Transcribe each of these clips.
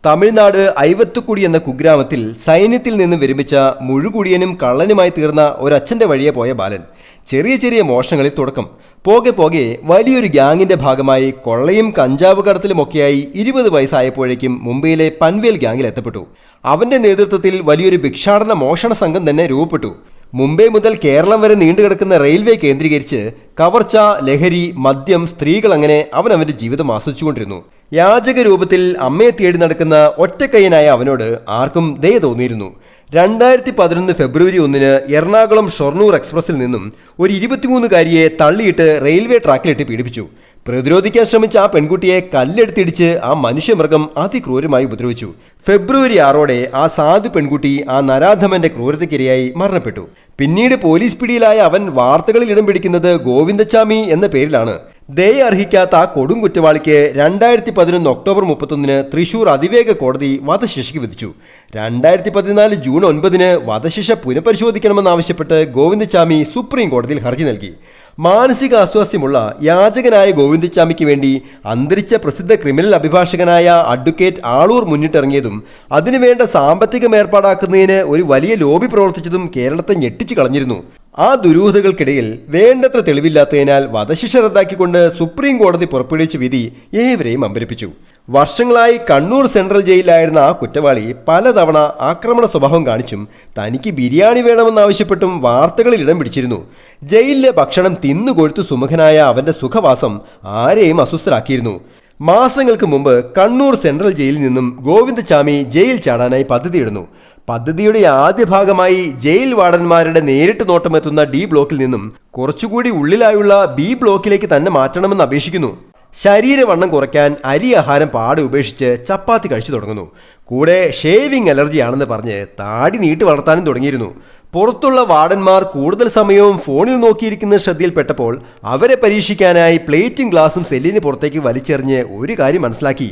തമിഴ്നാട് ഐവത്തുകുടി എന്ന കുഗ്രാമത്തിൽ സൈന്യത്തിൽ നിന്ന് വിരമിച്ച മുഴുകുടിയനും കള്ളനുമായി തീർന്ന ഒരച്ഛൻ്റെ വഴിയെ പോയ ബാലൻ. ചെറിയ ചെറിയ മോഷണങ്ങളിൽ തുടക്കം. പോകെ പോകെ വലിയൊരു ഗ്യാങ്ങിന്റെ ഭാഗമായി കൊള്ളയും കഞ്ചാവ് കടത്തിലുമൊക്കെയായി 20 വയസ്സായപ്പോഴേക്കും മുംബൈയിലെ പൻവേൽ ഗ്യാങ്ങിൽ എത്തപ്പെട്ടു. അവന്റെ നേതൃത്വത്തിൽ വലിയൊരു ഭിക്ഷാടന മോഷണ സംഘം തന്നെ രൂപപ്പെട്ടു. മുംബൈ മുതൽ കേരളം വരെ നീണ്ടുകിടക്കുന്ന റെയിൽവേ കേന്ദ്രീകരിച്ച് കവർച്ച, ലഹരി, മദ്യം, സ്ത്രീകൾ, അങ്ങനെ അവന്റെ ജീവിതം ആസ്വദിച്ചുകൊണ്ടിരുന്നു. യാചക രൂപത്തിൽ അമ്മയെ തേടി നടക്കുന്ന ഒറ്റക്കയ്യനായ അവനോട് ആർക്കും ദയ തോന്നിയിരുന്നു. 2011 ഫെബ്രുവരി 1 എറണാകുളം ഷൊർണൂർ എക്സ്പ്രസിൽ നിന്നും ഒരു 23-കാരിയെ തള്ളിയിട്ട് റെയിൽവേ ട്രാക്കിലിട്ട് പീഡിപ്പിച്ചു. പ്രതിരോധിക്കാൻ ശ്രമിച്ച ആ പെൺകുട്ടിയെ കല്ലെടുത്തിടിച്ച് ആ മനുഷ്യമൃഗം അതിക്രൂരമായി ഉപദ്രവിച്ചു. ഫെബ്രുവരി 6 ആ സാധു പെൺകുട്ടി ആ നരാധമന്റെ ക്രൂരതയ്ക്കിരയായി മരണപ്പെട്ടു. പിന്നീട് പോലീസ് പിടിയിലായ അവൻ വാർത്തകളിൽ ഇടം പിടിക്കുന്നത് ഗോവിന്ദച്ചാമി എന്ന പേരിലാണ്. ദയ അർഹിക്കാത്ത ആ കൊടും കുറ്റവാളിക്ക് 2011 ഒക്ടോബർ 31 തൃശൂർ അതിവേഗ കോടതി വധശിക്ഷയ്ക്ക് വിധിച്ചു. 2014 ജൂൺ 9 വധശിക്ഷ പുനഃപരിശോധിക്കണമെന്നാവശ്യപ്പെട്ട് ഗോവിന്ദച്ചാമി സുപ്രീം കോടതിയിൽ ഹർജി നൽകി. മാനസിക അസ്വാസ്ഥ്യമുള്ള യാചകനായ ഗോവിന്ദച്ചാമിക്ക് വേണ്ടി അന്തരിച്ച പ്രസിദ്ധ ക്രിമിനൽ അഭിഭാഷകനായ അഡ്വക്കേറ്റ് ആളൂർ മുന്നിട്ടിറങ്ങിയതും അതിനുവേണ്ട സാമ്പത്തികം ഏർപ്പാടാക്കുന്നതിന് ഒരു വലിയ ലോബി പ്രവർത്തിച്ചതും കേരളത്തെ ഞെട്ടിച്ചു കളഞ്ഞിരുന്നു. ആ ദുരൂഹതകൾക്കിടയിൽ വേണ്ടത്ര തെളിവില്ലാത്തതിനാൽ വധശിക്ഷ റദ്ദാക്കിക്കൊണ്ട് സുപ്രീം കോടതി പുറപ്പെടുവിച്ച വിധി ഏവരെയും അമ്പരപ്പിച്ചു. വർഷങ്ങളായി കണ്ണൂർ സെൻട്രൽ ജയിലിലായിരുന്ന ആ കുറ്റവാളി പലതവണ ആക്രമണ സ്വഭാവം കാണിച്ചും തനിക്ക് ബിരിയാണി വേണമെന്നാവശ്യപ്പെട്ടും വാർത്തകളിൽ ഇടം പിടിച്ചിരുന്നു. ജയിലിലെ ഭക്ഷണം തിന്നുകൊഴുത്തു സുമുഖനായ അവന്റെ സുഖവാസം ആരെയും അസ്വസ്ഥരാക്കിയിരുന്നു. മാസങ്ങൾക്ക് മുമ്പ് കണ്ണൂർ സെൻട്രൽ ജയിലിൽ നിന്നും ഗോവിന്ദച്ചാമി ജയിൽ ചാടാനായി പദ്ധതിയിടുന്നു. പദ്ധതിയുടെ ആദ്യ ഭാഗമായി ജയിൽ വാർഡന്മാരുടെ നേരിട്ട് നോട്ടമെത്തുന്ന ഡി ബ്ലോക്കിൽ നിന്നും കുറച്ചുകൂടി ഉള്ളിലായുള്ള ബി ബ്ലോക്കിലേക്ക് തന്നെ മാറ്റണമെന്ന് അപേക്ഷിക്കുന്നു. ശരീരവണ്ണം കുറയ്ക്കാൻ അരി ആഹാരം പാടെ ഉപേക്ഷിച്ച് ചപ്പാത്തി കഴിച്ചു തുടങ്ങുന്നു. കൂടെ ഷേവിംഗ് അലർജിയാണെന്ന് പറഞ്ഞ് താടി നീട്ടി വളർത്താനും തുടങ്ങിയിരുന്നു. പുറത്തുള്ള വാർഡന്മാർ കൂടുതൽ സമയവും ഫോണിൽ നോക്കിയിരിക്കുന്ന ശ്രദ്ധയിൽപ്പെട്ടപ്പോൾ അവരെ പരീക്ഷിക്കാനായി പ്ലേറ്റും ഗ്ലാസും സെല്ലിന് പുറത്തേക്ക് വലിച്ചെറിഞ്ഞ് ഒരു കാര്യം മനസ്സിലാക്കി: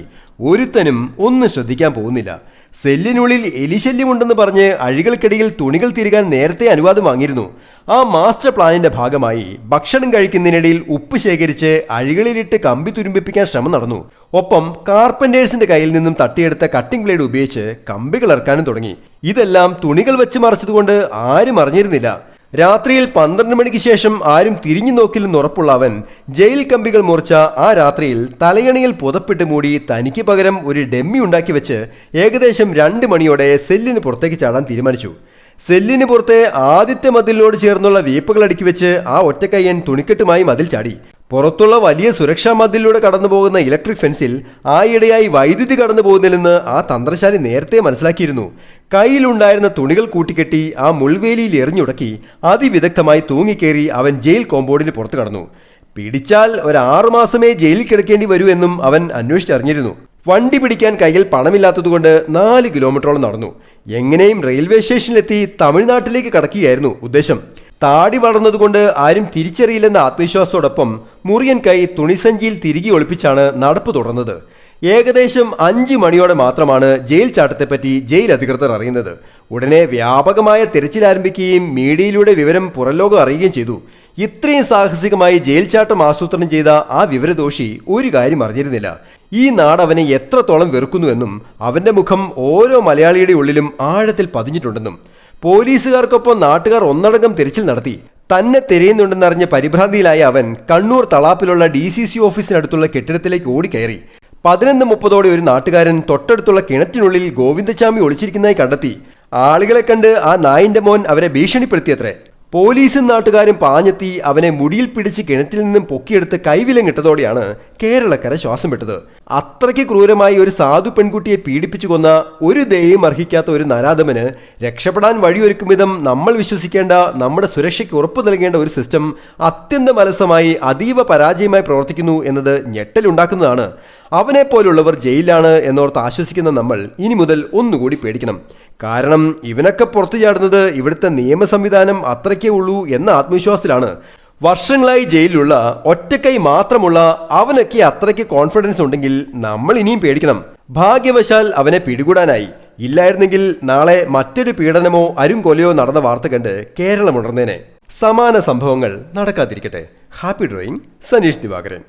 ഒരുത്തനും ഒന്നും ശ്രദ്ധിക്കാൻ പോകുന്നില്ല. സെല്ലിനുള്ളിൽ എലിശല്യമുണ്ടെന്ന് പറഞ്ഞ് അഴികൾക്കിടയിൽ തുണികൾ തിരുകാൻ നേരത്തെ അനുവാദം വാങ്ങിയിരുന്നു. ആ മാസ്റ്റർ പ്ലാനിന്റെ ഭാഗമായി ഭക്ഷണം കഴിക്കുന്നതിനിടയിൽ ഉപ്പ് ശേഖരിച്ച് അഴികളിലിട്ട് കമ്പി തുരുമ്പിപ്പിക്കാൻ ശ്രമം നടന്നു. ഒപ്പം കാർപ്പന്റേഴ്സിന്റെ കയ്യിൽ നിന്നും തട്ടിയെടുത്ത കട്ടിംഗ് ബ്ലേഡ് ഉപയോഗിച്ച് കമ്പികൾ ഇറക്കാനും തുടങ്ങി. ഇതെല്ലാം തുണികൾ വെച്ച് മറച്ചതുകൊണ്ട് ആരും അറിഞ്ഞിരുന്നില്ല. രാത്രിയിൽ 12 മണിക്ക് ശേഷം ആരും തിരിഞ്ഞു നോക്കില്ലെന്ന് ഉറപ്പുള്ള അവൻ ജയിൽ കമ്പികൾ മുറിച്ച ആ രാത്രിയിൽ തലയണിയിൽ പുതപ്പിട്ട് മൂടി തനിക്ക് പകരം ഒരു ഡെമ്മി ഉണ്ടാക്കി വെച്ച് ഏകദേശം 2 മണിയോടെ സെല്ലിന് പുറത്തേക്ക് ചാടാൻ തീരുമാനിച്ചു. സെല്ലിന് പുറത്തെ ആദ്യത്തെ മതിലിനോട് ചേർന്നുള്ള വീപ്പുകൾ അടുക്കി വെച്ച് ആ ഒറ്റക്കയ്യൻ തുണിക്കെട്ടുമായി മതിൽ ചാടി. പുറത്തുള്ള വലിയ സുരക്ഷാ മതിലിലൂടെ കടന്നുപോകുന്ന ഇലക്ട്രിക് ഫെൻസിൽ ആയിടെയായി വൈദ്യുതി കടന്നു പോകുന്നില്ലെന്ന് ആ തന്ത്രശാലി നേരത്തെ മനസ്സിലാക്കിയിരുന്നു. കയ്യിലുണ്ടായിരുന്ന തുണികൾ കൂട്ടിക്കെട്ടി ആ മുൾവേലിയിൽ എറിഞ്ഞുടക്കി അതിവിദഗ്ധമായി തൂങ്ങിക്കേറി അവൻ ജയിൽ കോമ്പൗണ്ടിന് പുറത്തു കടന്നു. പിടിച്ചാൽ 6 മാസമേ ജയിലിൽ കിടക്കേണ്ടി വരൂ എന്നും അവൻ അന്വേഷിച്ചറിഞ്ഞിരുന്നു. വണ്ടി പിടിക്കാൻ കയ്യിൽ പണമില്ലാത്തതുകൊണ്ട് 4 കിലോമീറ്ററോളം നടന്നു. എങ്ങനെയും റെയിൽവേ സ്റ്റേഷനിലെത്തി തമിഴ്നാട്ടിലേക്ക് കടക്കുകയായിരുന്നു ഉദ്ദേശം. താടി വളർന്നതുകൊണ്ട് ആരും തിരിച്ചറിയില്ലെന്ന ആത്മവിശ്വാസത്തോടൊപ്പം മുറിയൻ കൈ തുണിസഞ്ചിയിൽ തിരികെ ഒളിപ്പിച്ചാണ് നടപ്പ് തുടർന്നത്. ഏകദേശം 5 മണിയോടെ മാത്രമാണ് ജയിൽ ചാട്ടത്തെപ്പറ്റി ജയിൽ അധികൃതർ അറിയുന്നത്. ഉടനെ വ്യാപകമായ തിരച്ചിൽ ആരംഭിക്കുകയും മീഡിയയിലൂടെ വിവരം പുറംലോകം അറിയുകയും ചെയ്തു. ഇത്രയും സാഹസികമായി ജയിൽ ചാട്ടം ആസൂത്രണം ചെയ്ത ആ വിവരദോഷി ഒരു കാര്യം അറിഞ്ഞിരുന്നില്ല: ഈ നാട് അവനെ എത്രത്തോളം വെറുക്കുന്നുവെന്നും അവന്റെ മുഖം ഓരോ മലയാളിയുടെ ഉള്ളിലും ആഴത്തിൽ പതിഞ്ഞിട്ടുണ്ടെന്നും. പോലീസുകാർക്കൊപ്പം നാട്ടുകാർ ഒന്നടങ്കം തിരച്ചിൽ നടത്തി. തന്നെ തിരയുന്നുണ്ടെന്നറിഞ്ഞ് പരിഭ്രാന്തിയിലായ അവൻ കണ്ണൂർ തളാപ്പിലുള്ള DCC ഓഫീസിനടുത്തുള്ള കെട്ടിടത്തിലേക്ക് ഓടിക്കയറി. 11:30 ഒരു നാട്ടുകാരൻ തൊട്ടടുത്തുള്ള കിണറ്റിനുള്ളിൽ ഗോവിന്ദച്ചാമി ഒളിച്ചിരിക്കുന്നതായി കണ്ടെത്തി. ആളുകളെ കണ്ട് ആ നായിന്റെ മോൻ അവരെ ഭീഷണിപ്പെടുത്തിയത്രേ. പോലീസും നാട്ടുകാരും പാഞ്ഞെത്തി അവനെ മുടിയിൽ പിടിച്ച് കിണറ്റിൽ നിന്നും പൊക്കിയെടുത്ത് കൈവിലങ്ങിട്ടതോടെയാണ് കേരളക്കര ശ്വാസം വിട്ടത്. അത്രയ്ക്ക് ക്രൂരമായി ഒരു സാധു പെൺകുട്ടിയെ പീഡിപ്പിച്ചു കൊന്ന ഒരു ദയയും അർഹിക്കാത്ത ഒരു നരാധമന് രക്ഷപ്പെടാൻ വഴിയൊരുക്കും വിധം നമ്മൾ വിശ്വസിക്കേണ്ട, നമ്മുടെ സുരക്ഷയ്ക്ക് ഉറപ്പു നൽകേണ്ട ഒരു സിസ്റ്റം അത്യന്തം അലസമായി അതീവ പരാജയമായി പ്രവർത്തിക്കുന്നു എന്നത് ഞെട്ടലുണ്ടാക്കുന്നതാണ്. അവനെപ്പോലുള്ളവർ ജയിലാണ് എന്നോർത്ത് ആശ്വസിക്കുന്ന നമ്മൾ ഇനി മുതൽ ഒന്നുകൂടി പേടിക്കണം. കാരണം ഇവനൊക്കെ പുറത്തു ചാടുന്നത് ഇവിടുത്തെ നിയമ സംവിധാനം അത്രയ്ക്കേ ഉള്ളൂ എന്ന ആത്മവിശ്വാസത്തിലാണ്. വർഷങ്ങളായി ജയിലിലുള്ള ഒറ്റക്കൈ മാത്രമുള്ള അവനൊക്കെ അത്രയ്ക്ക് കോൺഫിഡൻസ് ഉണ്ടെങ്കിൽ നമ്മൾ ഇനിയും പേടിക്കണം. ഭാഗ്യവശാൽ അവനെ പിടികൂടാനായി. ഇല്ലായിരുന്നെങ്കിൽ നാളെ മറ്റൊരു പീഡനമോ അരുംകൊലയോ നടന്ന വാർത്ത കണ്ട് കേരളം ഉണർന്നേനെ. സമാന സംഭവങ്ങൾ നടക്കാതിരിക്കട്ടെ. Happy drawing, Saneesh Divakaran.